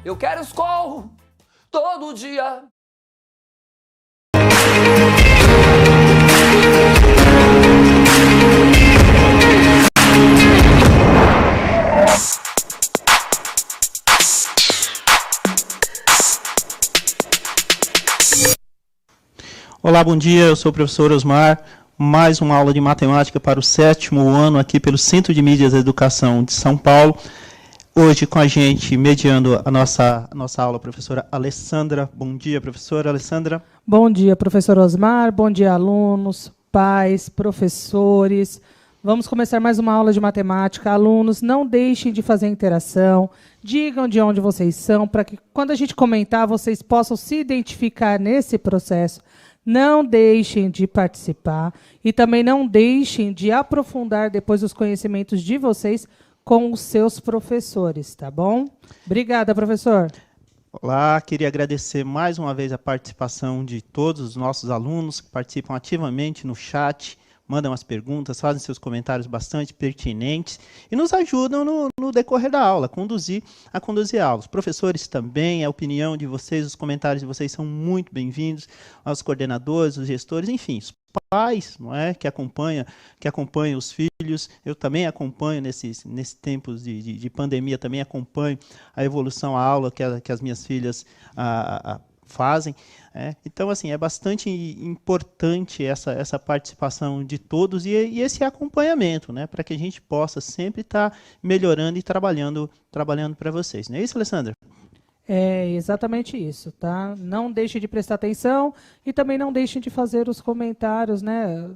Eu quero escorro todo dia. Olá, bom dia, eu sou o professor Osmar, mais uma aula de matemática para o 7º ano aqui pelo Centro de Mídias da Educação de São Paulo. Hoje com a gente, mediando a nossa aula, a professora Alessandra. Bom dia, professora Alessandra. Bom dia, professor Osmar, bom dia, alunos, pais, professores. Vamos começar mais uma aula de matemática. Alunos, não deixem de fazer interação, digam de onde vocês são, para que quando a gente comentar, vocês possam se identificar nesse processo. Não deixem de participar e também não deixem de aprofundar depois os conhecimentos de vocês com os seus professores, tá bom? Obrigada, professor. Olá, queria agradecer mais uma vez a participação de todos os nossos alunos que participam ativamente no chat, mandam as perguntas, fazem seus comentários bastante pertinentes e nos ajudam no decorrer da aula, a conduzir a aula. Os professores também, a opinião de vocês, os comentários de vocês são muito bem-vindos, os coordenadores, os gestores, enfim, os pais, não é, que acompanham os filhos. Eu também acompanho nesses tempos de pandemia, também acompanho a evolução, a aula que as minhas filhas fazem. Então, assim, é bastante importante essa participação de todos e esse acompanhamento, né, para que a gente possa sempre estar melhorando e trabalhando para vocês. Não é isso, Alessandra? É exatamente isso, tá? Não deixem de prestar atenção e também não deixem de fazer os comentários, né?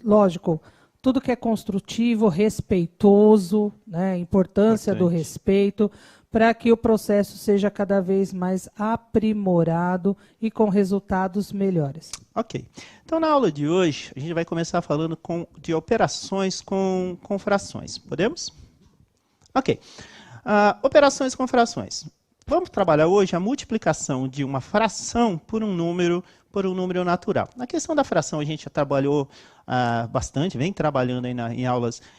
Lógico, tudo que é construtivo, respeitoso, né? Importância do respeito, para que o processo seja cada vez mais aprimorado e com resultados melhores. Ok. Então, na aula de hoje, a gente vai começar falando de operações com frações. Podemos? Ok. Operações com frações. Vamos trabalhar hoje a multiplicação de uma fração por um número natural. Na questão da fração, a gente já trabalhou bastante, vem trabalhando aí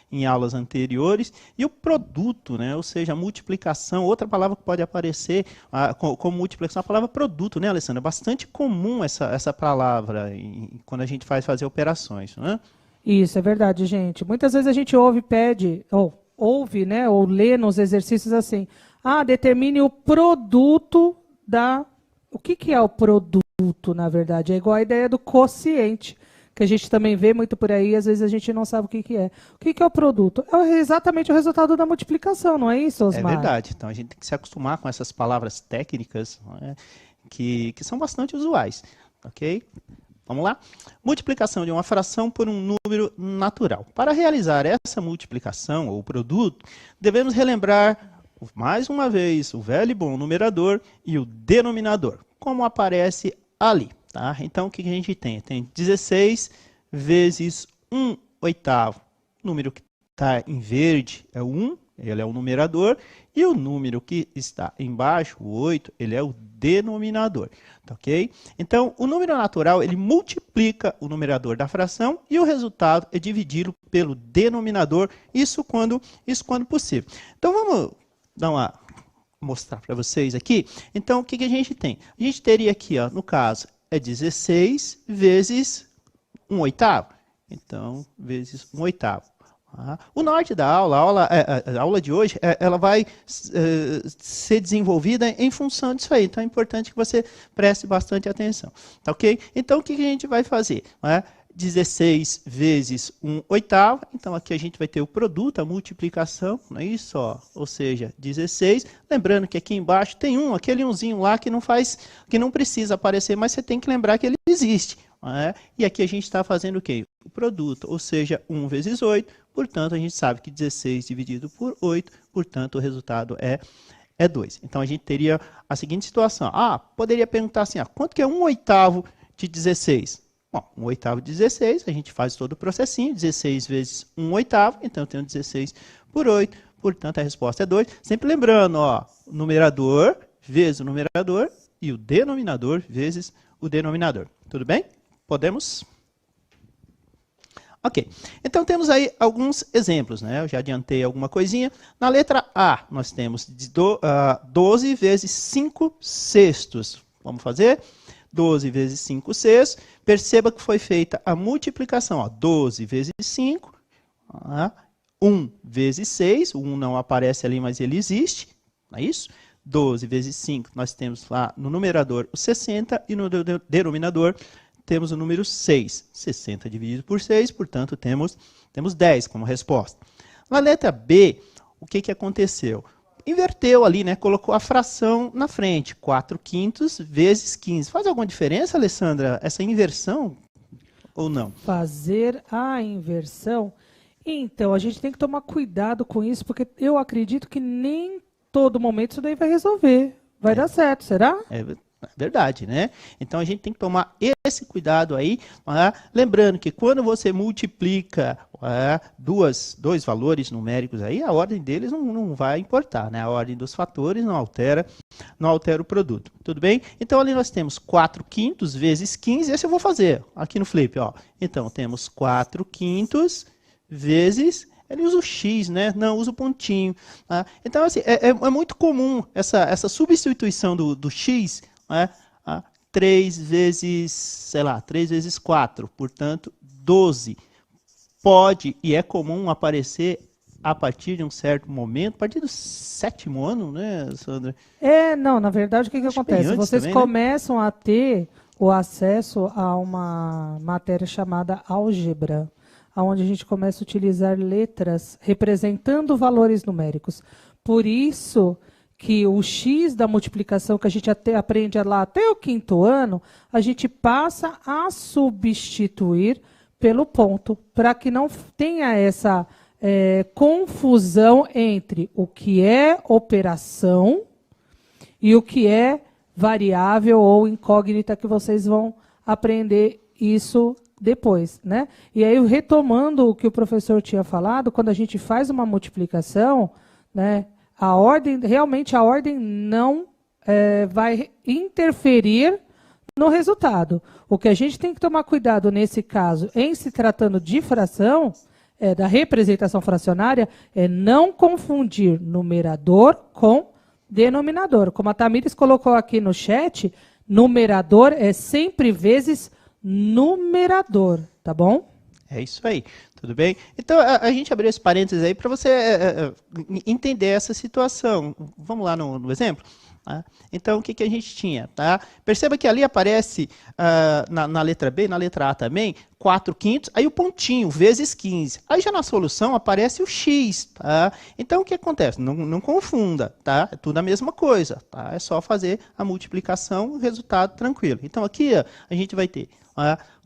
em aulas anteriores. E o produto, né, ou seja, a multiplicação, outra palavra que pode aparecer como multiplicação, a palavra produto, né, Alessandra? É bastante comum essa palavra quando a gente fazer operações, né? Isso, é verdade, gente. Muitas vezes a gente ouve, né, ou lê nos exercícios assim, determine o produto da... O que é o produto, na verdade? É igual a ideia do quociente, que a gente também vê muito por aí, às vezes a gente não sabe o que é. O que é o produto? É exatamente o resultado da multiplicação, não é isso, Osmar? É verdade. Então a gente tem que se acostumar com essas palavras técnicas, né, que são bastante usuais. Ok? Vamos lá? Multiplicação de uma fração por um número natural. Para realizar essa multiplicação, ou produto, devemos relembrar mais uma vez o velho e bom numerador e o denominador, como aparece ali. Tá? Então, o que a gente tem? Tem 16 vezes 1/8. O número que está em verde é o 1, ele é o numerador, e o número que está embaixo, o 8, ele é o denominador. Tá, ok? Então, o número natural, ele multiplica o numerador da fração e o resultado é dividido pelo denominador, isso quando possível. Então, vamos mostrar para vocês aqui. Então, o que a gente tem? A gente teria aqui, no caso, é 16 vezes 1/8. Então, vezes 1/8. O norte da aula, a aula de hoje, ela vai ser desenvolvida em função disso aí. Então, é importante que você preste bastante atenção. Tá, ok? Então, o que a gente vai fazer? 16 vezes 1/8, então aqui a gente vai ter o produto, a multiplicação, não é isso? Ou seja, 16. Lembrando que aqui embaixo tem aquele umzinho lá que não precisa aparecer, mas você tem que lembrar que ele existe. E aqui a gente está fazendo o quê? O produto, ou seja, 1 vezes 8, portanto a gente sabe que 16 dividido por 8, portanto o resultado é 2. Então a gente teria a seguinte situação. Poderia perguntar assim, quanto que é 1/8 de 16? Bom, 1/8 de 16, a gente faz todo o processinho, 16 vezes 1/8, então eu tenho 16 por 8, portanto a resposta é 2. Sempre lembrando, numerador vezes o numerador e o denominador vezes o denominador. Tudo bem? Podemos? Ok, então temos aí alguns exemplos, né? Eu já adiantei alguma coisinha. Na letra A, nós temos 12 vezes 5 sextos. Vamos fazer? 12 vezes 5 sextos. Perceba que foi feita a multiplicação. Ó, 12 vezes 5, 1 vezes 6. O 1 não aparece ali, mas ele existe. Não é isso? 12 vezes 5, nós temos lá no numerador o 60 e no denominador temos o número 6. 60 dividido por 6, portanto, temos 10 como resposta. Na letra B, o que aconteceu? Inverteu ali, né? Colocou a fração na frente. 4/5 vezes 15. Faz alguma diferença, Alessandra, essa inversão ou não? Fazer a inversão? Então, a gente tem que tomar cuidado com isso, porque eu acredito que nem todo momento isso daí vai resolver. Vai dar certo, será? É verdade, né? Então a gente tem que tomar esse cuidado aí, lembrando que quando você multiplica dois valores numéricos aí, a ordem deles não vai importar, né? A ordem dos fatores não altera o produto. Tudo bem? Então ali nós temos 4/5 vezes 15, esse eu vou fazer aqui no flip, ó. Então temos 4/5 vezes, ele usa o X, né? Não, usa o pontinho. Tá? Então, assim, é muito comum essa substituição do X, né? 3 vezes, sei lá, 3 vezes 4, portanto, 12. Pode e é comum aparecer a partir de um certo momento, a partir do 7º ano, né, Sandra? Não, na verdade, o que acontece? Vocês também, começam a ter o acesso a uma matéria chamada álgebra, onde a gente começa a utilizar letras representando valores numéricos. Por isso que o X da multiplicação, que a gente aprende lá até o 5º ano, a gente passa a substituir pelo ponto, para que não tenha essa confusão entre o que é operação e o que é variável ou incógnita, que vocês vão aprender isso depois, né? E aí, retomando o que o professor tinha falado, quando a gente faz uma multiplicação, né, realmente a ordem não vai interferir no resultado. O que a gente tem que tomar cuidado nesse caso, em se tratando de fração, da representação fracionária, é não confundir numerador com denominador. Como a Tamires colocou aqui no chat, numerador é sempre vezes numerador, tá bom? É isso aí, tudo bem? Então, a gente abriu esse parênteses aí para você entender essa situação. Vamos lá no exemplo? Tá? Então, o que a gente tinha? Tá? Perceba que ali aparece, na letra B, na letra A também, 4/5, aí o pontinho, vezes 15. Aí já na solução aparece o X. Tá? Então, o que acontece? Não confunda, tá? É tudo a mesma coisa. Tá? É só fazer a multiplicação, o resultado tranquilo. Então, aqui a gente vai ter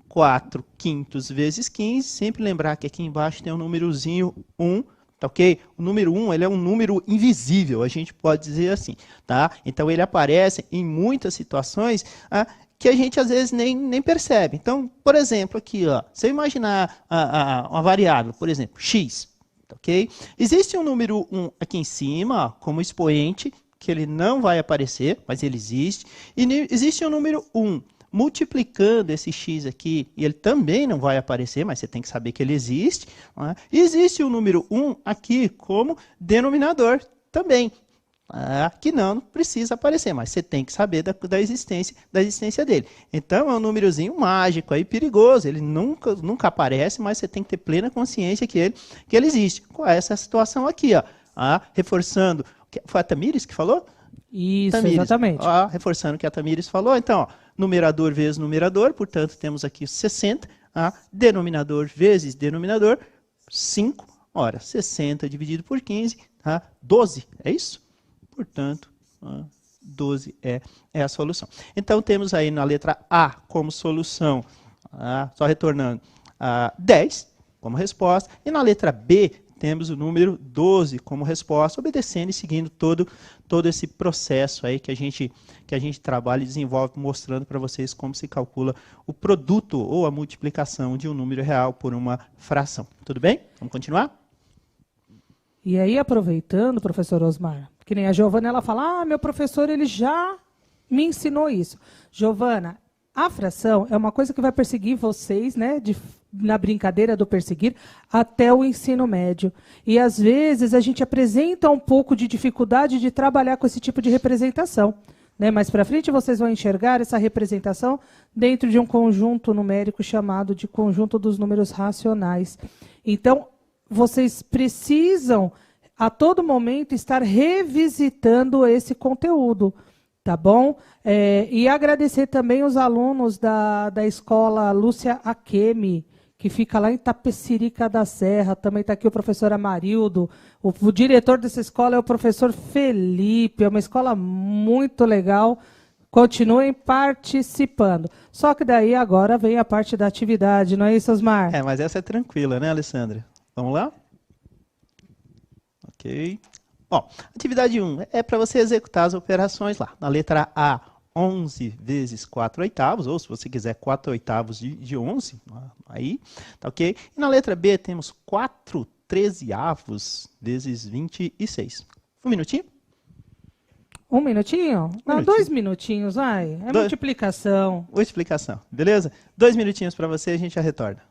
4/5 vezes 15, sempre lembrar que aqui embaixo tem um númerozinho 1, tá ok? O número 1, ele é um número invisível, a gente pode dizer assim, tá? Então, ele aparece em muitas situações que a gente, às vezes, nem percebe. Então, por exemplo, aqui, ó, se eu imaginar uma variável, por exemplo, x, tá ok? Existe um número 1 aqui em cima, ó, como expoente, que ele não vai aparecer, mas ele existe. E existe um número 1. Multiplicando esse x aqui, e ele também não vai aparecer, mas você tem que saber que ele existe. Né? E existe o número 1 aqui como denominador também, que não precisa aparecer, mas você tem que saber da existência dele. Então, é um númerozinho mágico, aí, perigoso, ele nunca aparece, mas você tem que ter plena consciência que ele existe. Qual é essa situação aqui? Ó? Reforçando, foi a Tamires que falou? Isso, Tamires. Exatamente. Reforçando o que a Tamires falou, então, ó, numerador vezes numerador, portanto, temos aqui 60, denominador vezes denominador, 5, ora, 60 dividido por 15, 12, é isso? Portanto, 12 é a solução. Então, temos aí na letra A como solução, só retornando, 10 como resposta, e na letra B, temos o número 12 como resposta, obedecendo e seguindo todo esse processo aí que a gente trabalha e desenvolve, mostrando para vocês como se calcula o produto ou a multiplicação de um número real por uma fração. Tudo bem? Vamos continuar? E aí, aproveitando, professor Osmar, que nem a Giovana, ela fala, meu professor, ele já me ensinou isso. Giovana, A fração é uma coisa que vai perseguir vocês, né, na brincadeira do perseguir, até o ensino médio. E, às vezes, a gente apresenta um pouco de dificuldade de trabalhar com esse tipo de representação. Né? Mais para frente, vocês vão enxergar essa representação dentro de um conjunto numérico chamado de conjunto dos números racionais. Então, vocês precisam, a todo momento, estar revisitando esse conteúdo. Tá bom? E agradecer também os alunos da escola Lúcia Akemi, que fica lá em Tapecerica da Serra. Também está aqui o professor Amarildo. O diretor dessa escola é o professor Felipe. É uma escola muito legal. Continuem participando. Só que daí agora vem a parte da atividade, não é isso, Osmar? Mas essa é tranquila, né, Alessandra? Vamos lá? Ok. Bom, atividade 1 é para você executar as operações lá. Na letra A, 11 vezes 4 oitavos, ou se você quiser 4 oitavos de 11, aí, tá ok? E na letra B temos 4 trezeavos vezes 26. Um minutinho? Um minutinho? Não, 2 minutinhos, vai. É multiplicação. Multiplicação, beleza? 2 minutinhos para você e a gente já retorna.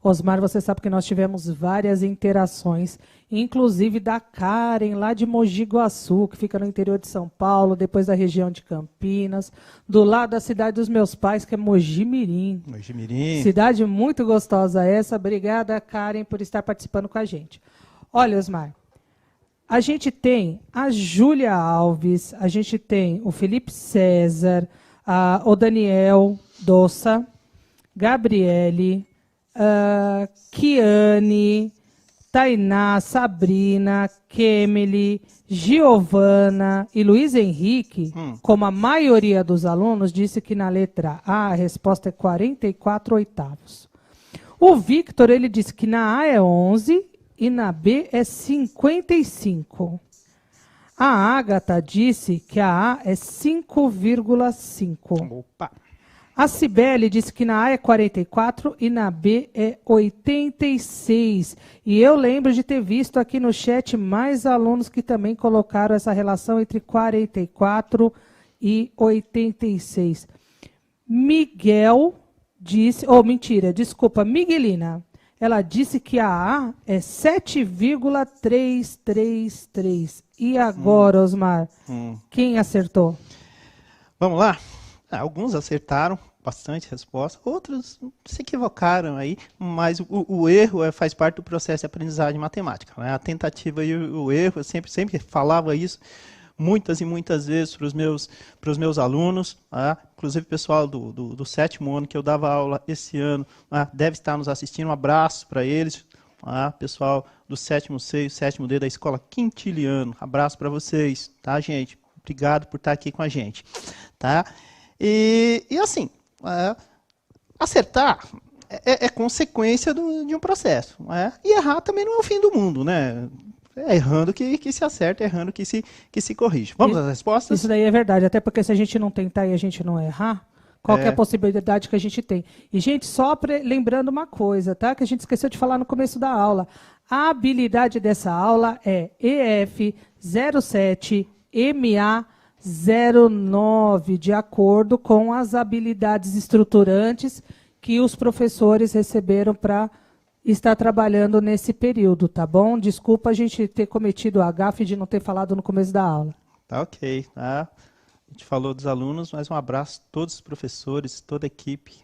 Osmar, você sabe que nós tivemos várias interações, inclusive da Karen, lá de Mogi Guaçu, que fica no interior de São Paulo, depois da região de Campinas, do lado da cidade dos meus pais, que é Mogi Mirim. Mogi Mirim. Cidade muito gostosa essa. Obrigada, Karen, por estar participando com a gente. Olha, Osmar, a gente tem a Júlia Alves, a gente tem o Felipe César, o Daniel Dossa, Gabriele, Kiane, Tainá, Sabrina, Kemily, Giovana e Luiz Henrique, como a maioria dos alunos, disse que na letra A a resposta é 44 oitavos. O Victor, ele disse que na A é 11 e na B é 55. A Ágata disse que a A é 5,5. Opa! A Cibele disse que na A é 44 e na B é 86. E eu lembro de ter visto aqui no chat mais alunos que também colocaram essa relação entre 44 e 86. Miguel disse... Miguelina. Ela disse que a A é 7,333. E agora, Osmar, quem acertou? Vamos lá? Alguns acertaram, bastante resposta, outros se equivocaram aí, mas o erro faz parte do processo de aprendizagem matemática. Né? A tentativa e o erro, eu sempre falava isso, muitas e muitas vezes para os meus alunos, tá? Inclusive o pessoal do 7º ano que eu dava aula esse ano, tá? Deve estar nos assistindo, um abraço para eles, tá? Pessoal do 7º C, 7º D da Escola Quintiliano, abraço para vocês, tá, gente? Obrigado por estar aqui com a gente, tá? E assim, acertar é consequência de um processo, né? E errar também não é o fim do mundo, né? É errando que se acerta, é errando que se corrige. Vamos às respostas? Isso daí é verdade, até porque se a gente não tentar e a gente não errar, qual que é a possibilidade que a gente tem? E, gente, só lembrando uma coisa, tá? Que a gente esqueceu de falar no começo da aula. A habilidade dessa aula é EF 07 MA 09, de acordo com as habilidades estruturantes que os professores receberam para estar trabalhando nesse período, tá bom? Desculpa a gente ter cometido a gafe de não ter falado no começo da aula. Tá ok, tá? A gente falou dos alunos, mas um abraço a todos os professores, toda a equipe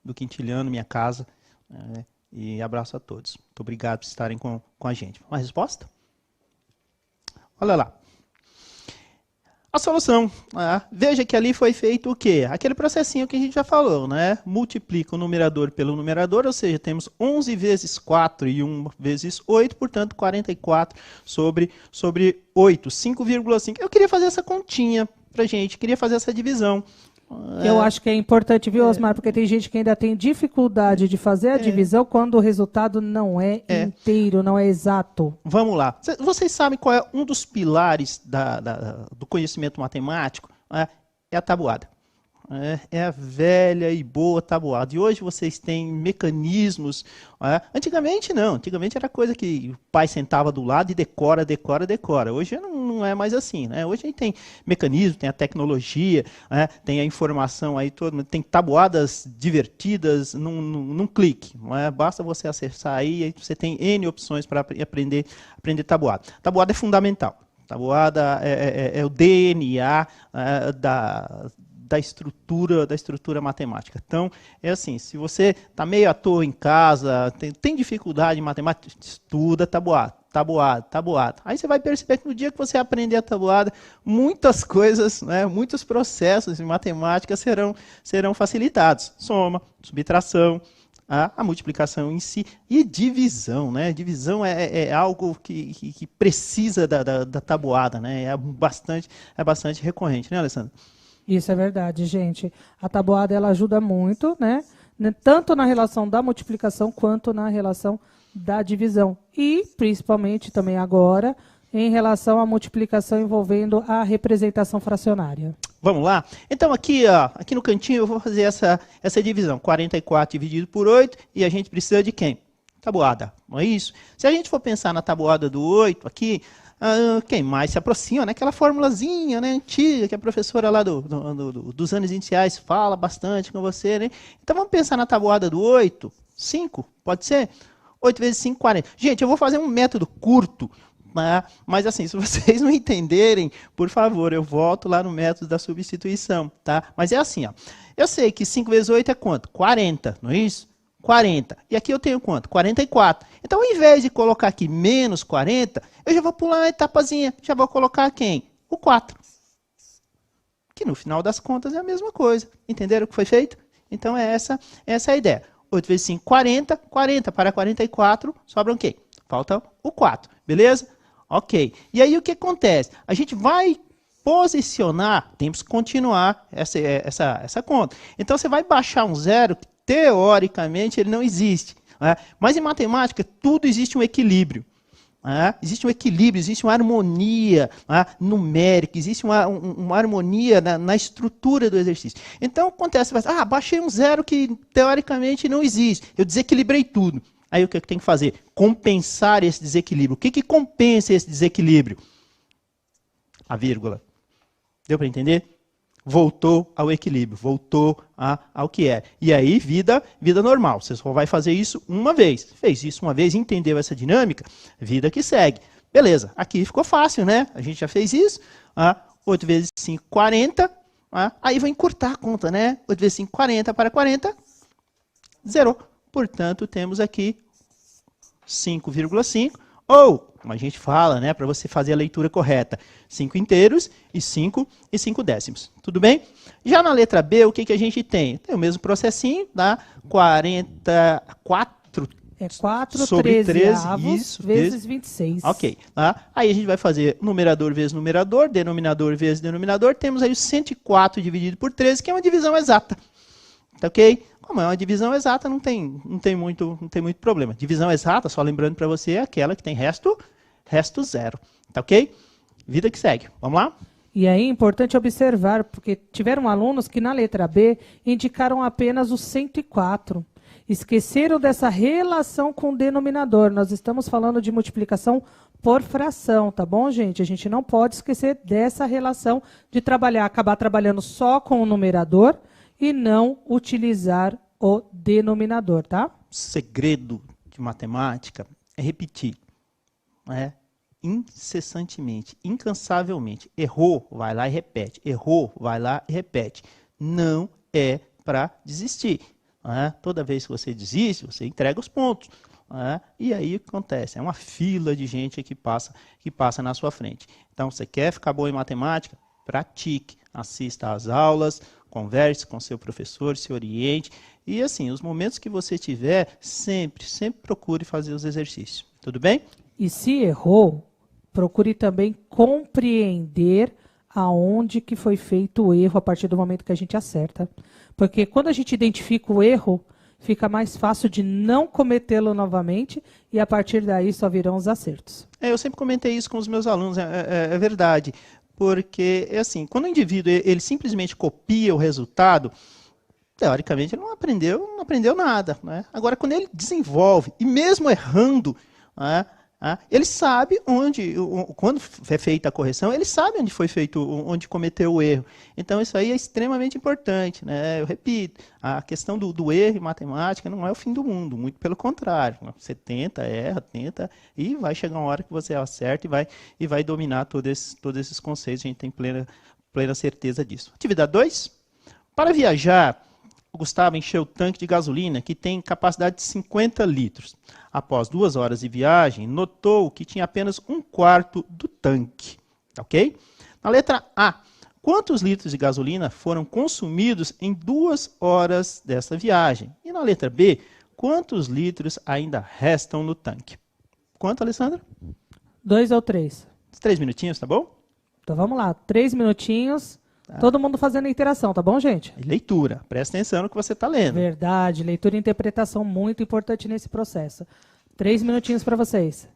do Quintiliano, minha casa, e abraço a todos. Muito obrigado por estarem com a gente. Uma resposta? Olha lá. A solução, veja que ali foi feito o quê? Aquele processinho que a gente já falou, né? Multiplica o numerador pelo numerador, ou seja, temos 11 vezes 4 e 1 vezes 8, portanto 44 sobre 8, 5,5. Eu queria fazer essa continha pra gente, queria fazer essa divisão. Eu acho que é importante, viu, Osmar? Porque tem gente que ainda tem dificuldade de fazer a divisão quando o resultado não é inteiro, não é exato. Vamos lá. Vocês sabem qual é um dos pilares do conhecimento matemático? É a tabuada. É a velha e boa tabuada. E hoje vocês têm mecanismos. Antigamente não. Antigamente era coisa que o pai sentava do lado e decora. Hoje não é mais assim, né? Hoje a gente tem mecanismo, tem a tecnologia, tem a informação aí toda, tem tabuadas divertidas num clique. Basta você acessar aí você tem N opções para aprender tabuada. Tabuada é fundamental. Tabuada é o DNA da estrutura matemática. Então, é assim, se você está meio à toa em casa, tem dificuldade em matemática, estuda tabuada. Aí você vai perceber que no dia que você aprender a tabuada, muitas coisas, muitos processos em matemática serão facilitados. Soma, subtração, a multiplicação em si e divisão, né? Divisão é algo que precisa da tabuada, né? É bastante recorrente, né, Alessandra? Isso é verdade, gente. A tabuada ela ajuda muito, né? Tanto na relação da multiplicação quanto na relação da divisão. E, principalmente também agora, em relação à multiplicação envolvendo a representação fracionária. Vamos lá? Então, aqui no cantinho eu vou fazer essa divisão. 44 dividido por 8 e a gente precisa de quem? Tabuada, não é isso? Se a gente for pensar na tabuada do 8 aqui, quem mais se aproxima, né? Aquela formulazinha, né, antiga que a professora lá dos anos iniciais fala bastante com você, né? Então vamos pensar na tabuada do 8, 5, pode ser? 8 vezes 5, 40. Gente, eu vou fazer um método curto, mas assim, se vocês não entenderem, por favor, eu volto lá no método da substituição, tá? Mas é assim, ó. Eu sei que 5 vezes 8 é quanto? 40, não é isso? 40. E aqui eu tenho quanto? 44. Então, ao invés de colocar aqui menos 40, eu já vou pular uma etapazinha. Já vou colocar quem? O 4. Que no final das contas é a mesma coisa. Entenderam o que foi feito? Então, essa a ideia. 8 vezes 5, 40. 40 para 44, sobram quem? Falta o 4. Beleza? Ok. E aí, o que acontece? A gente vai posicionar, temos que continuar essa conta. Então, você vai baixar um zero, teoricamente ele não existe. Mas em matemática, tudo existe um equilíbrio. Existe um equilíbrio, existe uma harmonia numérica, existe uma harmonia na estrutura do exercício. Então, acontece, baixei um zero que teoricamente não existe. Eu desequilibrei tudo. Aí o que eu tenho que fazer? Compensar esse desequilíbrio. O que compensa esse desequilíbrio? A vírgula. Deu para entender? Voltou ao equilíbrio, voltou ao que é. E aí, vida normal. Você só vai fazer isso uma vez. Fez isso uma vez, entendeu essa dinâmica? Vida que segue. Beleza, aqui ficou fácil, né? A gente já fez isso. 8 vezes 5, 40. Aí vou encurtar a conta, né? 8 vezes 5, 40 para 40. Zerou. Portanto, temos aqui 5,5. Ou, como a gente fala, né, para você fazer a leitura correta, 5 inteiros e 5 e 5 décimos. Tudo bem? Já na letra B, o que, que a gente tem? Tem o mesmo processinho, dá 44 É 4 sobre 13 13avos isso, vezes 26. Ok. Tá? Aí a gente vai fazer numerador vezes numerador, denominador vezes denominador. Temos aí o 104 dividido por 13, que é uma divisão exata. Tá ok? Como é uma divisão exata, não tem muito problema. Divisão exata, só lembrando para você, é aquela que tem resto zero. Tá ok? Vida que segue. Vamos lá? E aí é importante observar, porque tiveram alunos que na letra B indicaram apenas o 104. Esqueceram dessa relação com o denominador. Nós estamos falando de multiplicação por fração, tá bom, gente? A gente não pode esquecer dessa relação de acabar trabalhando só com o numerador e não utilizar o denominador, tá? O segredo de matemática é repetir. Né? Incessantemente, incansavelmente. Errou, vai lá e repete. Errou, vai lá e repete. Não é para desistir. Né? Toda vez que você desiste, você entrega os pontos. Né? E aí o que acontece? É uma fila de gente que passa na sua frente. Então, você quer ficar bom em matemática? Pratique, assista às aulas, converse com seu professor, se oriente. E assim, os momentos que você tiver, sempre procure fazer os exercícios. Tudo bem? E se errou, procure também compreender aonde que foi feito o erro a partir do momento que a gente acerta. Porque quando a gente identifica o erro, fica mais fácil de não cometê-lo novamente e a partir daí só virão os acertos. Eu sempre comentei isso com os meus alunos, é verdade. Porque, é assim, quando o indivíduo ele simplesmente copia o resultado, teoricamente ele não aprendeu nada. Né? Agora, quando ele desenvolve, e mesmo errando, né, ele sabe quando é feita a correção, ele sabe onde foi feito, onde cometeu o erro. Então, isso aí é extremamente importante. Né? Eu repito, a questão do erro em matemática não é o fim do mundo, muito pelo contrário. Você tenta, erra, tenta, e vai chegar uma hora que você acerta e vai dominar todos esses conceitos. A gente tem plena certeza disso. Atividade 2. Para viajar, o Gustavo encheu o tanque de gasolina, que tem capacidade de 50 litros. Após 2 horas de viagem, notou que tinha apenas 1/4 do tanque. Ok? Na letra A, quantos litros de gasolina foram consumidos em 2 horas dessa viagem? E na letra B, quantos litros ainda restam no tanque? Quanto, Alessandra? 2 ou 3? 3 minutinhos, tá bom? Então vamos lá, 3 minutinhos. Todo mundo fazendo a interação, tá bom, gente? Leitura. Presta atenção no que você está lendo. Verdade, leitura e interpretação muito importante nesse processo. 3 minutinhos para vocês.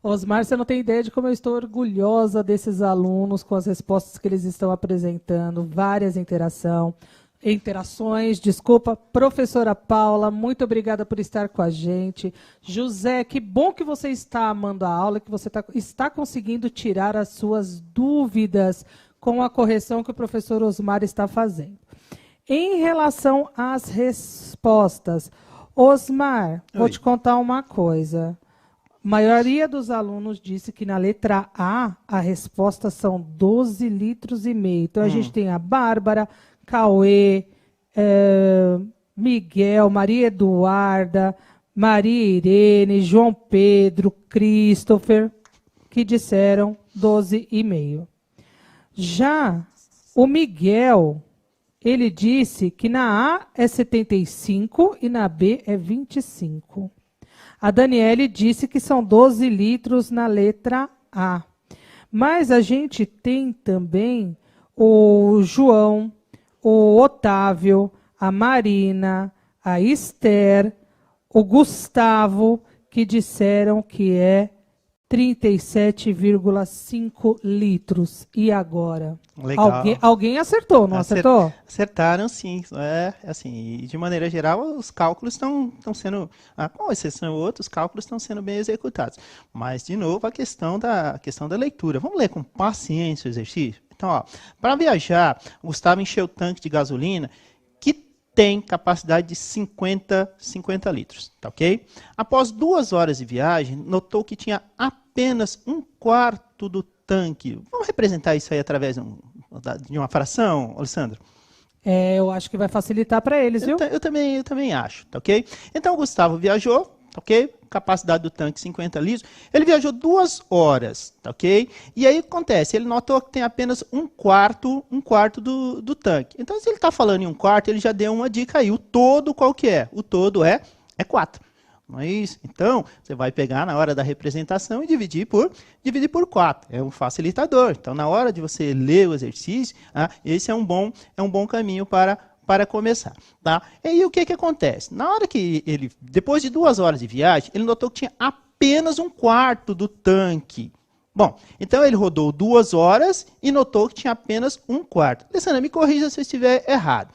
Osmar, você não tem ideia de como eu estou orgulhosa desses alunos com as respostas que eles estão apresentando, várias interações, desculpa. Professora Paula, muito obrigada por estar com a gente. José, que bom que você está amando a aula, que você está conseguindo tirar as suas dúvidas com a correção que o professor Osmar está fazendo. Em relação às respostas, Osmar, vou te contar uma coisa. A maioria dos alunos disse que na letra A resposta são 12 litros e meio. Então, a gente tem a Bárbara, Cauê, Miguel, Maria Eduarda, Maria Irene, João Pedro, Christopher, que disseram 12,5. Já o Miguel, ele disse que na A é 75 e na B é 25. A Daniele disse que são 12 litros na letra A. Mas a gente tem também o João, o Otávio, a Marina, a Esther, o Gustavo, que disseram que é 37,5 litros. E agora? Legal. Alguém acertou, não acertou? Acertaram, sim. Assim, e de maneira geral, os cálculos estão sendo, com exceção de outros, os cálculos estão sendo bem executados. Mas, de novo, a questão da leitura. Vamos ler com paciência o exercício? Então, para viajar, o Gustavo encheu o tanque de gasolina que tem capacidade de 50 litros, tá ok? Após 2 horas de viagem, notou que tinha apenas 1/4 do tanque. Vamos representar isso aí através de uma fração, Alessandro? Eu acho que vai facilitar para eles, viu? Eu também acho, tá ok? Então, o Gustavo viajou, tá ok? Capacidade do tanque 50 litros. Ele viajou 2 horas, tá ok? E aí o que acontece? Ele notou que tem apenas 1/4 do tanque. Então, se ele está falando em 1/4, ele já deu uma dica aí. O todo qual que é? O todo é 4. Não é isso? Então, você vai pegar na hora da representação e dividir por 4. É um facilitador. Então, na hora de você ler o exercício, esse é um bom caminho para começar. Tá? E aí, o que acontece? Na hora que ele, depois de 2 horas de viagem, ele notou que tinha apenas 1/4 do tanque. Bom, então ele rodou 2 horas e notou que tinha apenas 1/4. Alessandra, me corrija se eu estiver errado.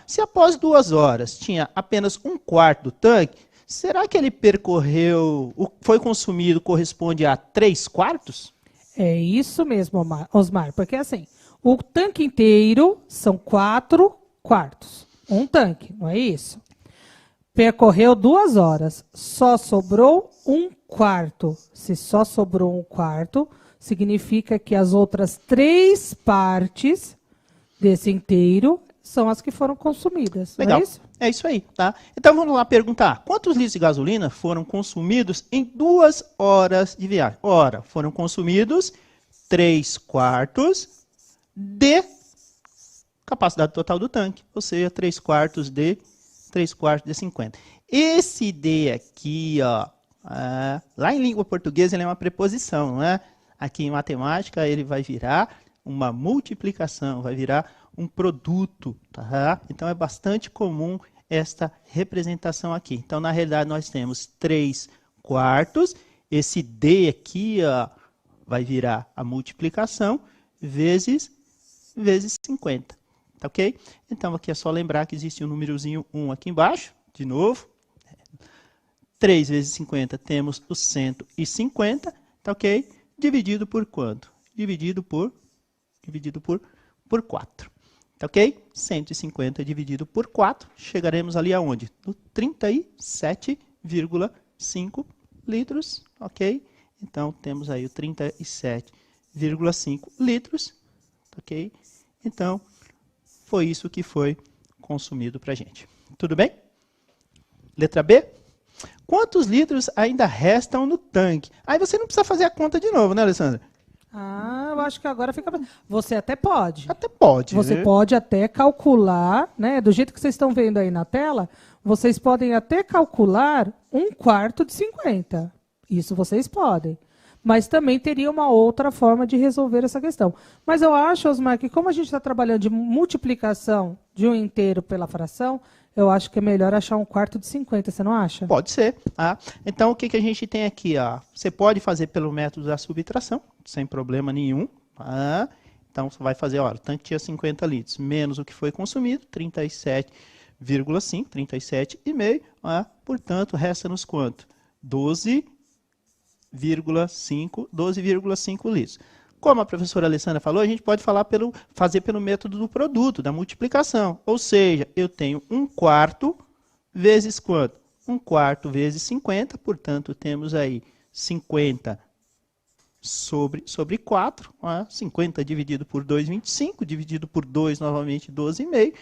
Se após 2 horas tinha apenas 1/4 do tanque, será que ele percorreu, o que foi consumido corresponde a 3/4? É isso mesmo, Osmar, porque assim, o tanque inteiro são 4/4. Um tanque, não é isso? Percorreu 2 horas, só sobrou 1/4. Se só sobrou 1/4, significa que as outras 3 partes desse inteiro são as que foram consumidas. Legal. Não é isso? É isso aí, tá? Então vamos lá perguntar, quantos litros de gasolina foram consumidos em 2 horas de viagem? Ora, foram consumidos 3/4 de capacidade total do tanque, ou seja, 3/4 de 50. Esse D aqui, lá em língua portuguesa ele é uma preposição, não é? Aqui em matemática ele vai virar uma multiplicação, vai virar um produto, tá? Então é bastante comum esta representação aqui. Então, na realidade, nós temos 3/4, esse D aqui, vai virar a multiplicação vezes 50, tá ok? Então, aqui é só lembrar que existe um númerozinho 1 aqui embaixo, de novo. 3 vezes 50 temos o 150, tá ok? Dividido por quanto? Dividido por 4. Tá ok? 150 dividido por 4, chegaremos ali aonde? No 37,5 litros, ok? Então, temos aí o 37,5 litros, ok? Então, foi isso que foi consumido para a gente. Tudo bem? Letra B. Quantos litros ainda restam no tanque? Aí você não precisa fazer a conta de novo, né, Alessandra? Eu acho que agora fica... Você até pode. Até pode. Você pode até calcular, né? Do jeito que vocês estão vendo aí na tela, vocês podem até calcular 1/4 de 50. Isso vocês podem. Mas também teria uma outra forma de resolver essa questão. Mas eu acho, Osmar, que como a gente está trabalhando de multiplicação de um inteiro pela fração, eu acho que é melhor achar um quarto de 50, você não acha? Pode ser. Tá? Então, o que, que a gente tem aqui? Ó? Você pode fazer pelo método da subtração, sem problema nenhum. Tá? Então, você vai fazer, olha, o tanque tinha 50 litros, menos o que foi consumido, 37,5, 37,5. Portanto, resta-nos quanto? 12,5 litros. Como a professora Alessandra falou, a gente pode fazer pelo método do produto, da multiplicação. Ou seja, eu tenho 1/4 vezes quanto? 1/4 vezes 50, portanto, temos aí 50 sobre 4, 50 dividido por 2, 25, dividido por 2, novamente 12,5.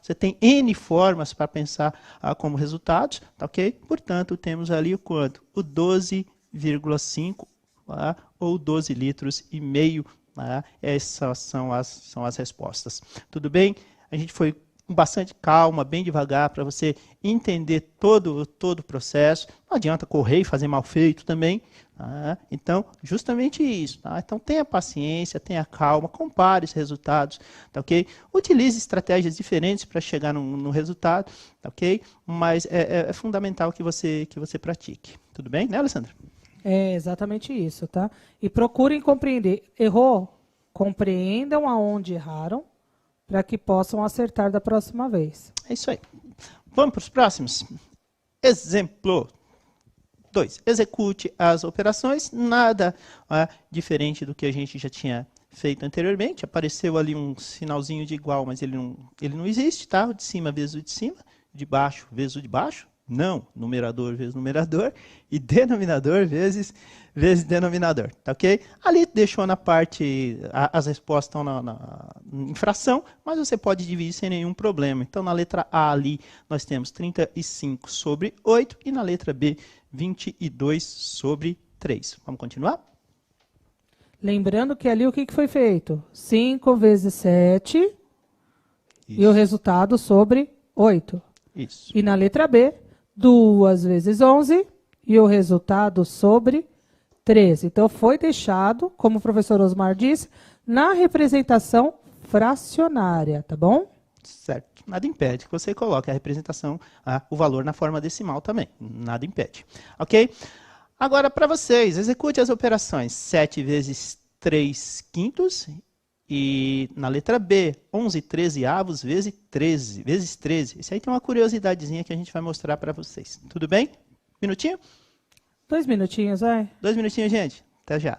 Você tem N formas para pensar como resultados, tá ok? Portanto, temos ali o quanto? O 12,5 ou 12 litros e meio. Essas são as respostas. Tudo bem? A gente foi com bastante calma, bem devagar, para você entender todo o processo. Não adianta correr e fazer mal feito também. Então, justamente isso. Então, tenha paciência, tenha calma, compare os resultados, tá ok? Utilize estratégias diferentes para chegar no resultado, tá ok? Mas é fundamental que você pratique. Tudo bem, né, Alessandra? É exatamente isso, tá? E procurem compreender. Errou? Compreendam aonde erraram para que possam acertar da próxima vez. É isso aí. Vamos para os próximos? Exemplo 2. Execute as operações. Nada diferente do que a gente já tinha feito anteriormente. Apareceu ali um sinalzinho de igual, mas ele não existe, tá? O de cima vezes o de cima, de baixo vezes o de baixo. Não, numerador vezes numerador e denominador vezes denominador, tá ok? Ali deixou na parte, as respostas estão em fração, mas você pode dividir sem nenhum problema. Então, na letra A ali, nós temos 35 sobre 8 e na letra B, 22 sobre 3. Vamos continuar? Lembrando que ali o que foi feito? 5 vezes 7 e o resultado sobre 8. Isso. E na letra B, 2 vezes 11 e o resultado sobre 13. Então, foi deixado, como o professor Osmar disse, na representação fracionária, tá bom? Certo. Nada impede que você coloque a representação, o valor na forma decimal também. Nada impede. Ok? Agora, para vocês, execute as operações 7 vezes 3 quintos e na letra B, 11 13 avos vezes 13. Isso aí tem uma curiosidadezinha que a gente vai mostrar para vocês. Tudo bem? Minutinho? 2 minutinhos, vai. 2 minutinhos, gente. Até já.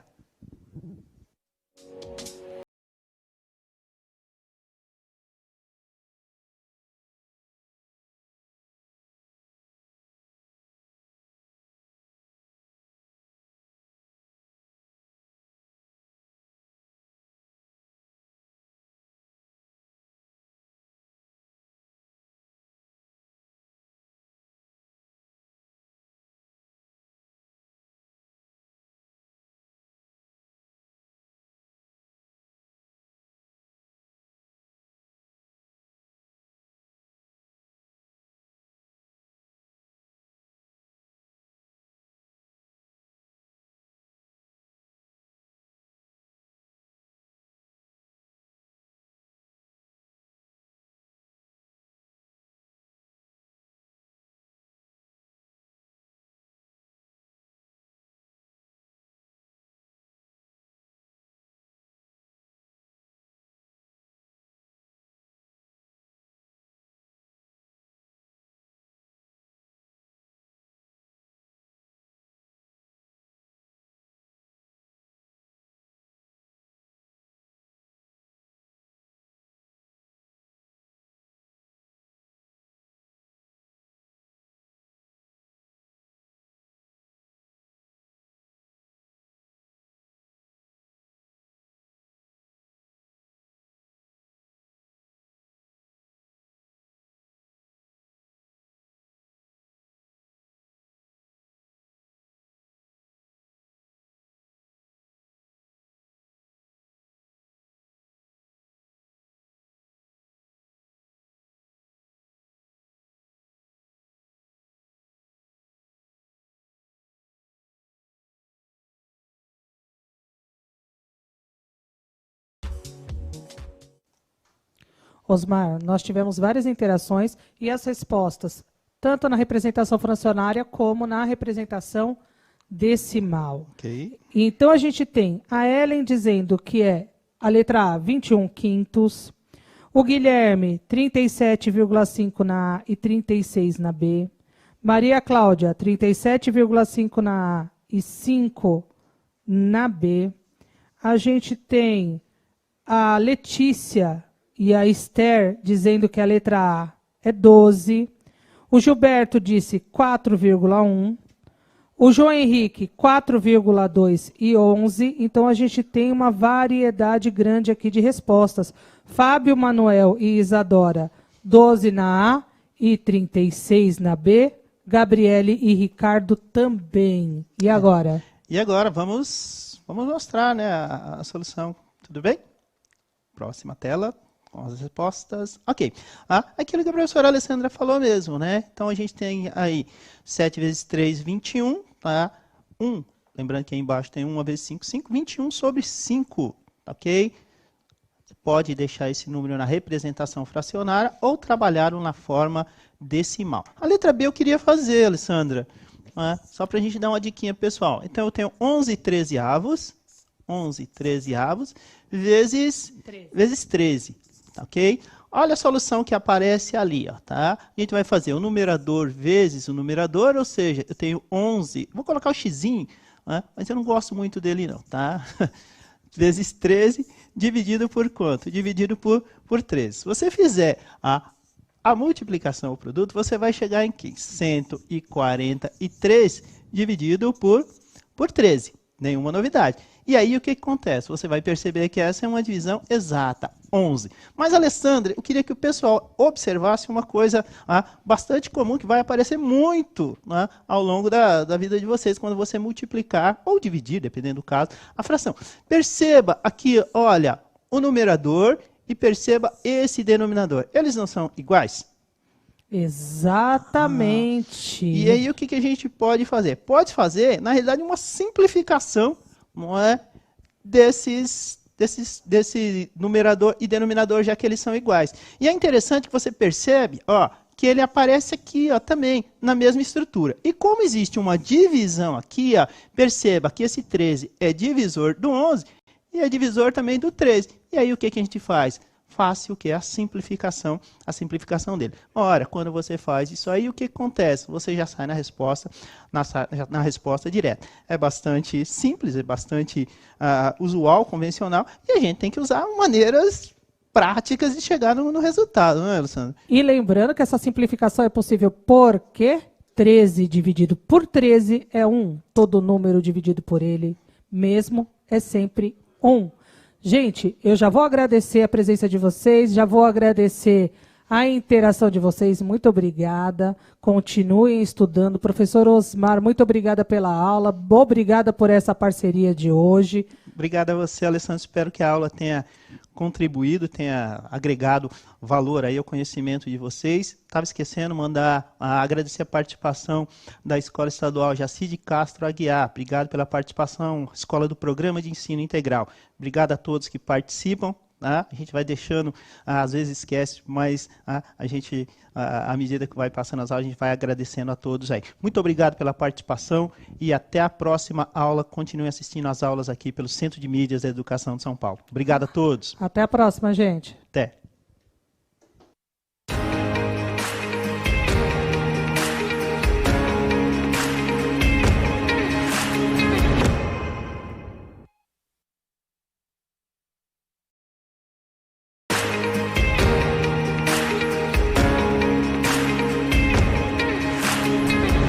Osmar, nós tivemos várias interações e as respostas, tanto na representação fracionária como na representação decimal. Ok. Então, a gente tem a Ellen dizendo que é a letra A, 21 quintos. O Guilherme, 37,5 na A e 36 na B. Maria Cláudia, 37,5 na A e 5 na B. A gente tem a Letícia e a Esther dizendo que a letra A é 12. O Gilberto disse 4,1. O João Henrique, 4,2 e 11. Então, a gente tem uma variedade grande aqui de respostas. Fábio, Manuel e Isadora, 12 na A e 36 na B. Gabriele e Ricardo também. E agora? E agora vamos mostrar, né, a solução. Tudo bem? Próxima tela. Com as respostas. Ok. Aquilo que a professora Alessandra falou mesmo, né? Então, a gente tem aí 7 vezes 3, 21. Tá? 1. Lembrando que aí embaixo tem 1 vezes 5, 5. 21 sobre 5. Ok? Você pode deixar esse número na representação fracionária ou trabalhar na forma decimal. A letra B eu queria fazer, Alessandra. Né? Só para a gente dar uma diquinha, pessoal. Então, eu tenho 11 13avos. 11 13avos vezes 13. Ok? Olha a solução que aparece ali. Ó, tá? A gente vai fazer o numerador vezes o numerador, ou seja, eu tenho 11, vou colocar o xzinho, né? Mas eu não gosto muito dele não, tá? Vezes 13, dividido por quanto? Dividido por 13. Se você fizer a multiplicação do produto, você vai chegar em 143 dividido por 13. Nenhuma novidade. E aí, o que acontece? Você vai perceber que essa é uma divisão exata, 11. Mas, Alessandra, eu queria que o pessoal observasse uma coisa bastante comum, que vai aparecer muito ao longo da vida de vocês, quando você multiplicar, ou dividir, dependendo do caso, a fração. Perceba aqui, olha, o numerador e perceba esse denominador. Eles não são iguais? Exatamente. E aí, o que a gente pode fazer? Pode fazer, na realidade, uma simplificação, não é, desse numerador e denominador, já que eles são iguais. E é interessante que você percebe, ó, que ele aparece aqui, ó, também, na mesma estrutura. E como existe uma divisão aqui, ó, perceba que esse 13 é divisor do 11 e é divisor também do 13. E aí, o que a gente faz? Fácil, que é a simplificação dele. Ora, quando você faz isso aí, o que acontece? Você já sai na resposta direta. É bastante simples, é bastante usual, convencional, e a gente tem que usar maneiras práticas de chegar no resultado, não é, Luciano? E lembrando que essa simplificação é possível porque 13 dividido por 13 é 1. Todo número dividido por ele mesmo é sempre 1. Gente, eu já vou agradecer a presença de vocês, já vou agradecer a interação de vocês. Muito obrigada. Continuem estudando. Professor Osmar, muito obrigada pela aula. Obrigada por essa parceria de hoje. Obrigado a você, Alessandro. Espero que a aula tenha contribuído, tenha agregado valor aí ao conhecimento de vocês. Estava esquecendo de agradecer a participação da Escola Estadual Jacide Castro Aguiar. Obrigado pela participação, Escola do Programa de Ensino Integral. Obrigado a todos que participam. A gente vai deixando, às vezes esquece, mas a gente, à medida que vai passando as aulas, a gente vai agradecendo a todos aí. Muito obrigado pela participação e até a próxima aula. Continuem assistindo às aulas aqui pelo Centro de Mídias da Educação de São Paulo. Obrigado a todos. Até a próxima, gente. Até.